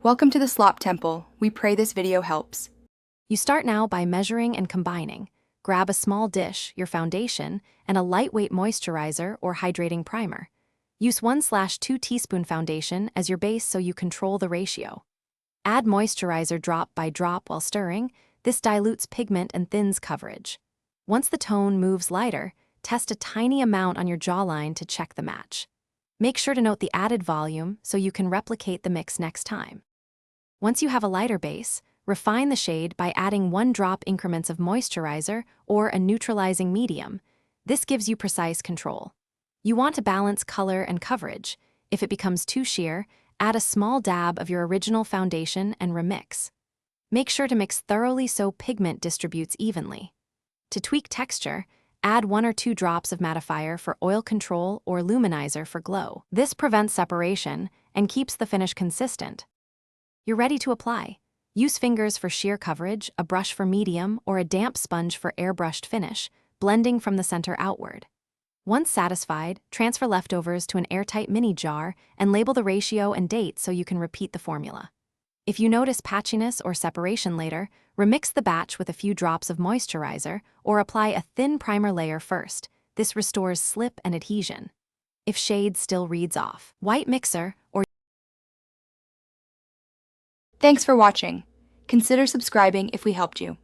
Welcome to the Slop Temple. We pray this video helps. You start now by measuring and combining. Grab a small dish, your foundation, and a lightweight moisturizer or hydrating primer. Use 1/2 teaspoon foundation as your base so you control the ratio. Add moisturizer drop by drop while stirring. This dilutes pigment and thins coverage. Once the tone moves lighter, test a tiny amount on your jawline to check the match. Make sure to note the added volume so you can replicate the mix next time. Once you have a lighter base, refine the shade by adding 1 drop increments of moisturizer or a neutralizing medium. This gives you precise control. You want to balance color and coverage. If it becomes too sheer, add a small dab of your original foundation and remix. Make sure to mix thoroughly so pigment distributes evenly. To tweak texture, add 1 or 2 drops of mattifier for oil control or luminizer for glow. This prevents separation and keeps the finish consistent. You're ready to apply. Use fingers for sheer coverage, a brush for medium, or a damp sponge for airbrushed finish, blending from the center outward. Once satisfied, transfer leftovers to an airtight mini jar and label the ratio and date so you can repeat the formula. If you notice patchiness or separation later, remix the batch with a few drops of moisturizer or apply a thin primer layer first. This restores slip and adhesion. If shade still reads off, white mixer or Thanks for watching. Consider subscribing if we helped you.